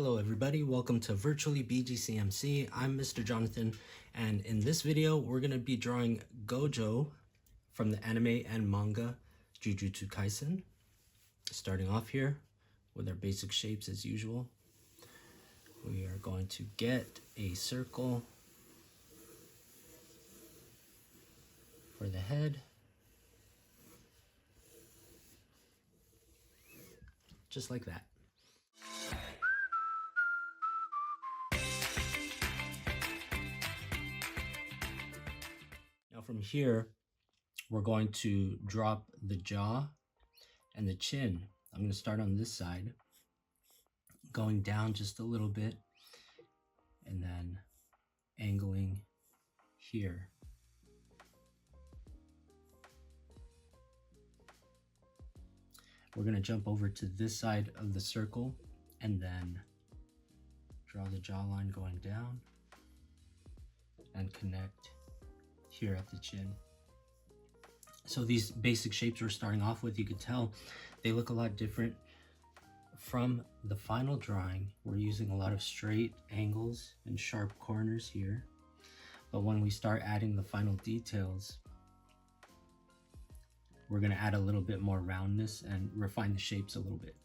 Hello everybody, welcome to Virtually BGCMC. I'm Mr. Jonathan, and in this video we're going to be drawing Gojo from the anime and manga Jujutsu Kaisen. Starting off here with our basic shapes as usual. We are going to get a circle for the head. Just like that. Now from here, we're going to drop the jaw and the chin. I'm going to start on this side, going down just a little bit, and then angling here. We're going to jump over to this side of the circle and then draw the jawline going down and connect here at the chin. So these basic shapes we're starting off with, you could tell they look a lot different from the final drawing. We're using a lot of straight angles and sharp corners here, but when we start adding the final details, we're going to add a little bit more roundness and refine the shapes a little bit.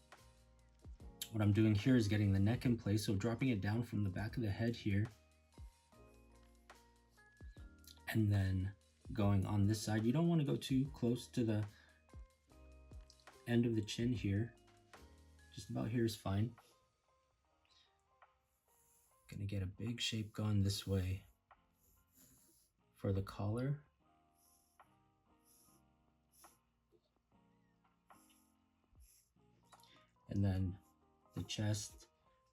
What I'm doing here is getting the neck in place, so dropping it down from the back of the head here, and then going on this side. You don't want to go too close to the end of the chin here. Just about here is fine. Gonna get a big shape going this way for the collar. And then the chest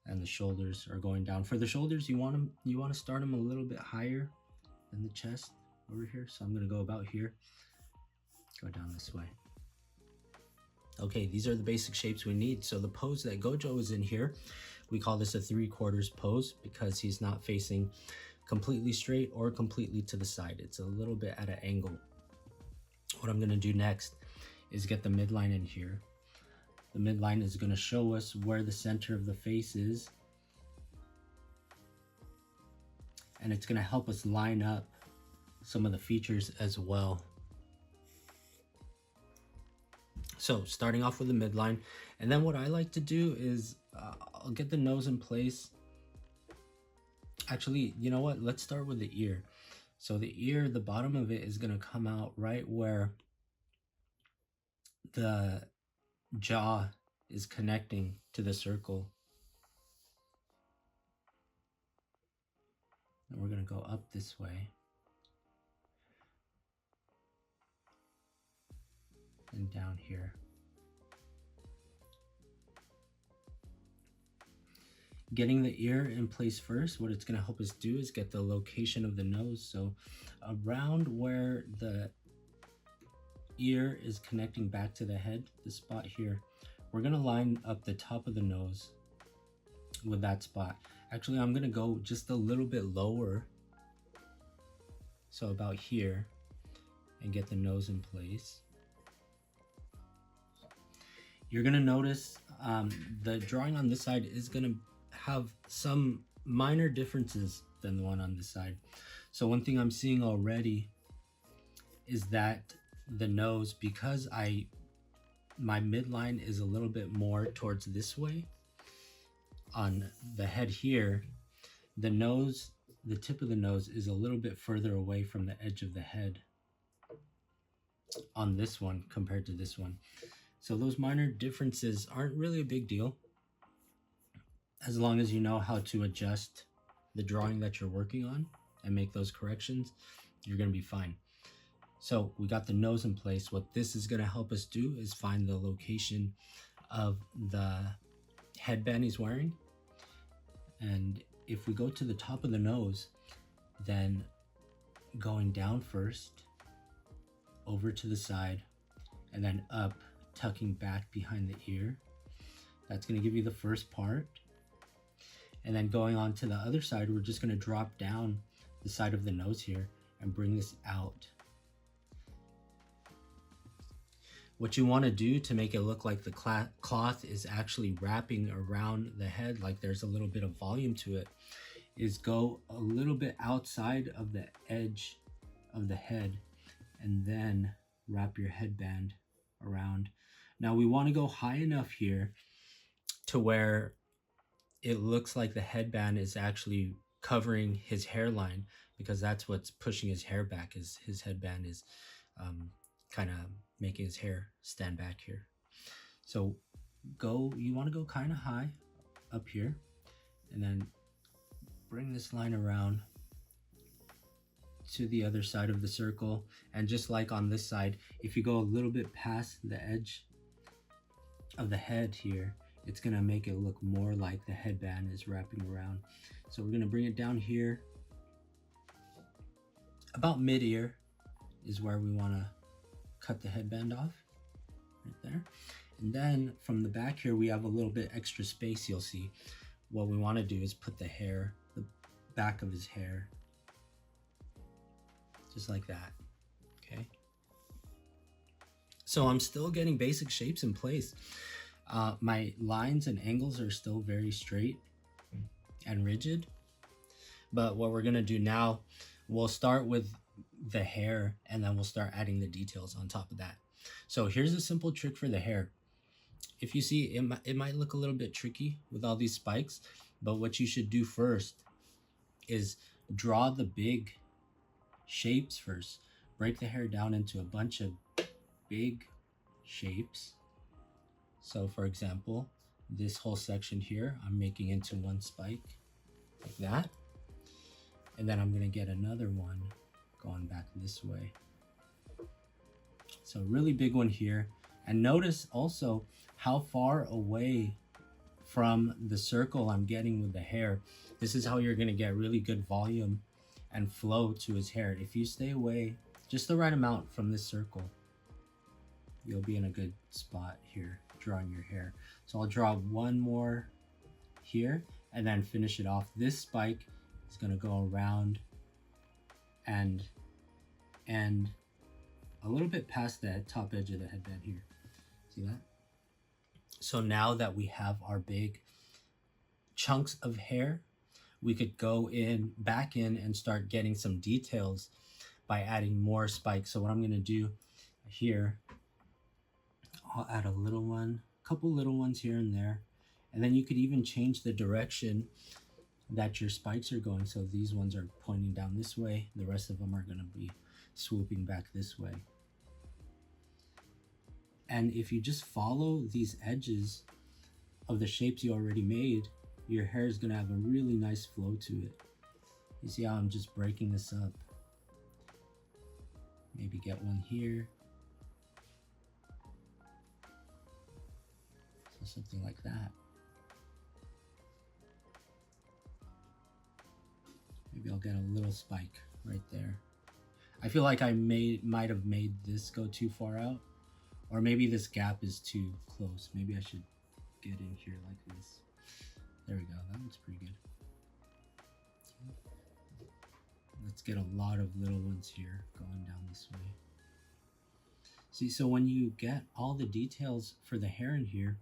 and the shoulders are going down. For the shoulders, you want to start them a little bit higher than the chest over here. So I'm going to go about here, go down this way. Okay, these are the basic shapes we need. So the pose that Gojo is in here, we call this a 3/4 pose because he's not facing completely straight or completely to the side. It's a little bit at an angle. What I'm going to do next is get the midline in here. The midline is going to show us where the center of the face is, and it's going to help us line up some of the features as well. So starting off with the midline, and then what I like to do is I'll get the nose in place. Actually, you know what? Let's start with the ear. So the ear, the bottom of it is going to come out right where the jaw is connecting to the circle. And we're going to go up this way. And down here. Getting the ear in place first, what it's going to help us do is get the location of the nose. So around where the ear is connecting back to the head, the spot here, we're going to line up the top of the nose with that spot. Actually, I'm going to go just a little bit lower, so about here, and get the nose in place. You're going to notice the drawing on this side is going to have some minor differences than the one on this side. So one thing I'm seeing already is that the nose, because my midline is a little bit more towards this way on the head here, the nose, the tip of the nose is a little bit further away from the edge of the head on this one compared to this one. So those minor differences aren't really a big deal. As long as you know how to adjust the drawing that you're working on and make those corrections, you're going to be fine. So we got the nose in place. What this is going to help us do is find the location of the headband he's wearing. And if we go to the top of the nose, then going down first, over to the side, and then up, tucking back behind the ear. That's going to give you the first part. And then going on to the other side, we're just going to drop down the side of the nose here and bring this out. What you want to do to make it look like the cloth is actually wrapping around the head, like there's a little bit of volume to it, is go a little bit outside of the edge of the head and then wrap your headband around. Now we want to go high enough here to where it looks like the headband is actually covering his hairline, because that's what's pushing his hair back, is his headband is kind of making his hair stand back here. So you want to go kind of high up here and then bring this line around to the other side of the circle. And just like on this side, if you go a little bit past the edge of the head here, it's gonna make it look more like the headband is wrapping around. So we're gonna bring it down here. About mid-ear is where we wanna cut the headband off, right there. And then from the back here, we have a little bit extra space, you'll see. What we wanna do is put the back of his hair, just like that, okay? So I'm still getting basic shapes in place. My lines and angles are still very straight and rigid. But what we're gonna do now, we'll start with the hair and then we'll start adding the details on top of that. So here's a simple trick for the hair. If you see, it might look a little bit tricky with all these spikes, but what you should do first is draw the big shapes first. Break the hair down into a bunch of big shapes. So for example, this whole section here, I'm making into one spike like that. And then I'm gonna get another one going back this way. So really big one here. And notice also how far away from the circle I'm getting with the hair. This is how you're gonna get really good volume and flow to his hair. If you stay away just the right amount from this circle, you'll be in a good spot here drawing your hair. So I'll draw one more here and then finish it off. This spike is gonna go around and a little bit past the top edge of the headband here. See that? So now that we have our big chunks of hair, we could go back in and start getting some details by adding more spikes. So what I'm gonna do here, I'll add a little one, a couple little ones here and there. And then you could even change the direction that your spikes are going. So these ones are pointing down this way. The rest of them are gonna be swooping back this way. And if you just follow these edges of the shapes you already made, your hair is gonna have a really nice flow to it. You see how I'm just breaking this up? Maybe get one here. So something like that. Maybe I'll get a little spike right there. I feel like I might have made this go too far out, or maybe this gap is too close. Maybe I should get in here like this. There we go, that looks pretty good. Let's get a lot of little ones here going down this way. See, so when you get all the details for the hair in here,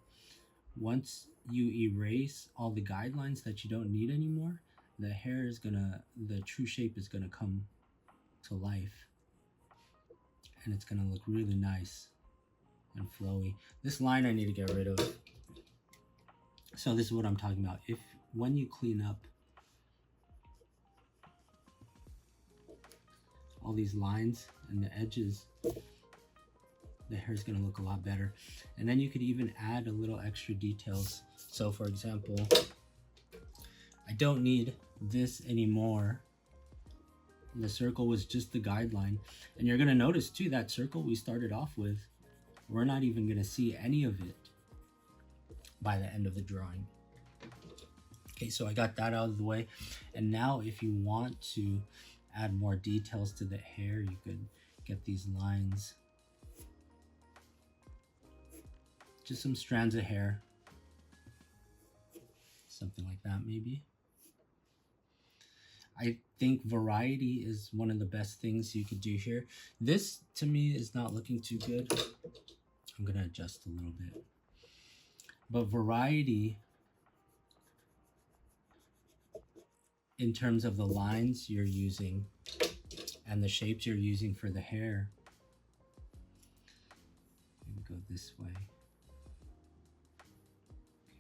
once you erase all the guidelines that you don't need anymore, the hair is the true shape is gonna come to life. And it's gonna look really nice and flowy. This line I need to get rid of. So this is what I'm talking about. When you clean up all these lines and the edges, the hair is going to look a lot better. And then you could even add a little extra details. So for example, I don't need this anymore. The circle was just the guideline. And you're going to notice too, that circle we started off with, we're not even going to see any of it by the end of the drawing. Okay, so I got that out of the way. And now if you want to add more details to the hair, you could get these lines. Just some strands of hair. Something like that maybe. I think variety is one of the best things you could do here. This to me is not looking too good. I'm gonna adjust a little bit. But variety in terms of the lines you're using and the shapes you're using for the hair. Maybe go this way.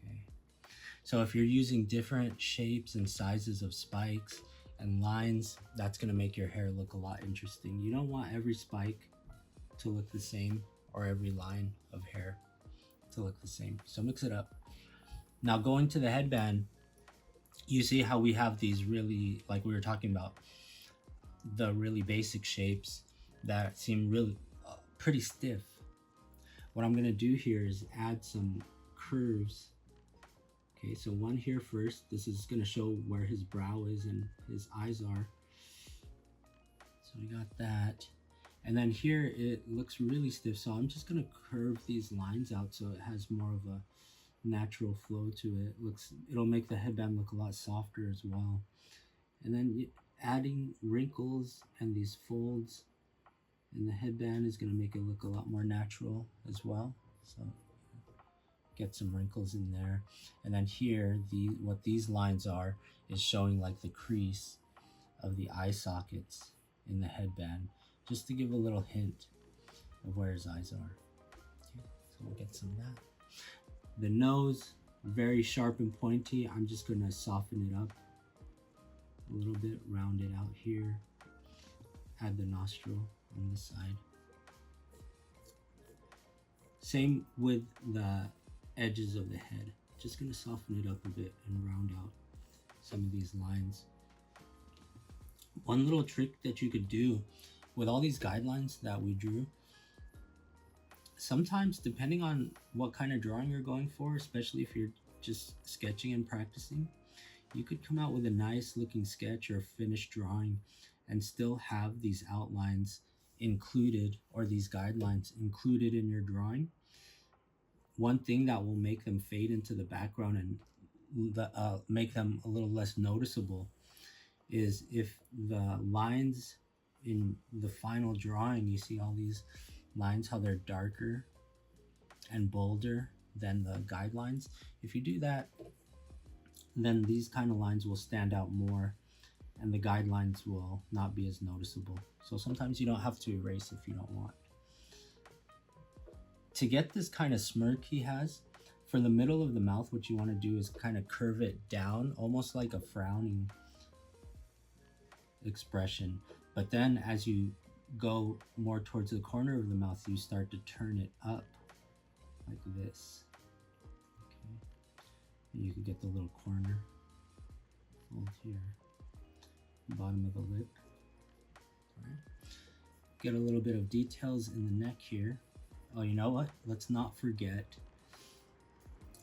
Okay. So if you're using different shapes and sizes of spikes and lines, that's going to make your hair look a lot interesting. You don't want every spike to look the same or every line of hair to look the same. So mix it up. Now going to the headband, you see how we have these really, like we were talking about, the really basic shapes that seem really pretty stiff. What I'm going to do here is add some curves. Okay, so one here first. This is going to show where his brow is and his eyes are. So we got that. And then here it looks really stiff, so I'm just going to curve these lines out so it has more of a natural flow to it. It'll make the headband look a lot softer as well. And then adding wrinkles and these folds in the headband is going to make it look a lot more natural as well. So get some wrinkles in there. And then here, what these lines are is showing like the crease of the eye sockets in the headband, just to give a little hint of where his eyes are. Okay, so we'll get some of that. The nose, very sharp and pointy. I'm just going to soften it up a little bit, round it out here. Add the nostril on this side. Same with the edges of the head. Just going to soften it up a bit and round out some of these lines. One little trick that you could do with all these guidelines that we drew, sometimes depending on what kind of drawing you're going for, especially if you're just sketching and practicing, you could come out with a nice looking sketch or finished drawing and still have these outlines included or these guidelines included in your drawing. One thing that will make them fade into the background and make them a little less noticeable is if the lines in the final drawing, you see all these lines, how they're darker and bolder than the guidelines. If you do that, then these kind of lines will stand out more and the guidelines will not be as noticeable. So sometimes you don't have to erase if you don't want. To get this kind of smirk he has, for the middle of the mouth, what you want to do is kind of curve it down, almost like a frowning expression. But then as you go more towards the corner of the mouth, you start to turn it up like this. Okay. And you can get the little corner fold here, bottom of the lip. All right. Get a little bit of details in the neck here. Oh, you know what? Let's not forget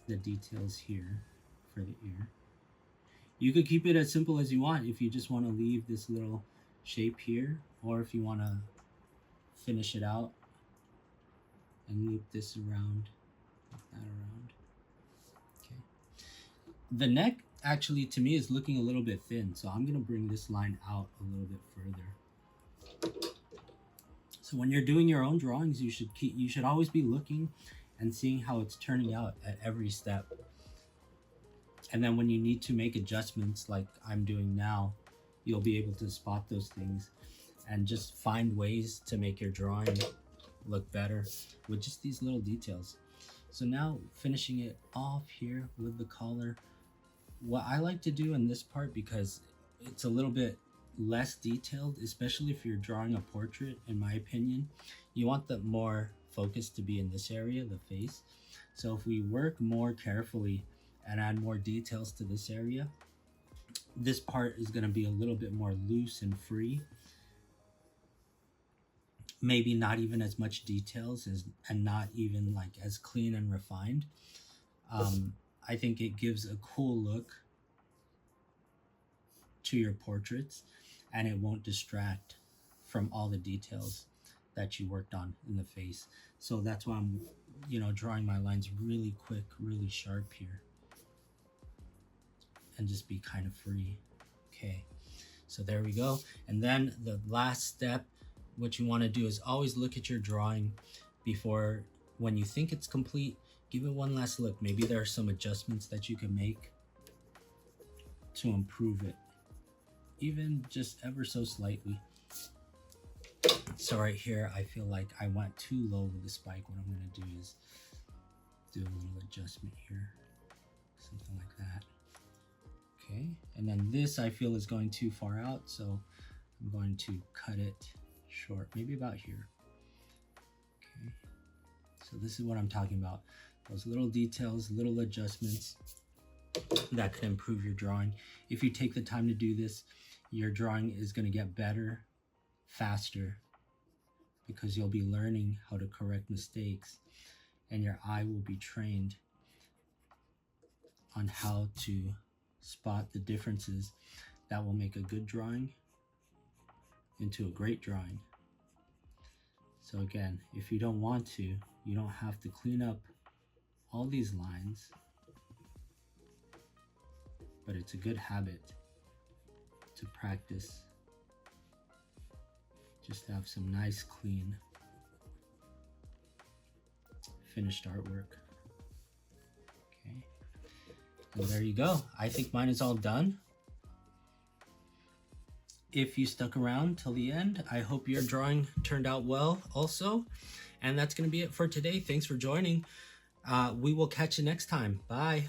the details here for the ear. You could keep it as simple as you want if you just want to leave this little shape here, or if you want to finish it out and loop this around, loop that around. Okay. The neck actually to me is looking a little bit thin, so I'm going to bring this line out a little bit further. So when you're doing your own drawings, you should always be looking and seeing how it's turning out at every step. And then when you need to make adjustments like I'm doing now, you'll be able to spot those things and just find ways to make your drawing look better with just these little details. So now finishing it off here with the collar, what I like to do in this part, because it's a little bit less detailed, especially if you're drawing a portrait, in my opinion, you want the more focus to be in this area, the face. So if we work more carefully and add more details to this area, this part is going to be a little bit more loose and free. Maybe not even as much details and not even like as clean and refined. I think it gives a cool look to your portraits, and it won't distract from all the details that you worked on in the face. So that's why I'm, drawing my lines really quick, really sharp here, and just be kind of free. Okay, so there we go. And then the last step, what you want to do is always look at your drawing before when you think it's complete, give it one last look. Maybe there are some adjustments that you can make to improve it, even just ever so slightly. So right here, I feel like I went too low with the spike. What I'm going to do is do a little adjustment here, something like that. Okay, and then this I feel is going too far out, so I'm going to cut it short, maybe about here. Okay, so this is what I'm talking about. Those little details, little adjustments that could improve your drawing. If you take the time to do this, your drawing is going to get better, faster, because you'll be learning how to correct mistakes, and your eye will be trained on how to spot the differences that will make a good drawing into a great drawing. So again, if you don't want to, you don't have to clean up all these lines, but it's a good habit to practice, just to have some nice, clean, finished artwork. Okay, and there you go. I think mine is all done. If you stuck around till the end, I hope your drawing turned out well also. And that's going to be it for today. Thanks for joining. We will catch you next time. Bye.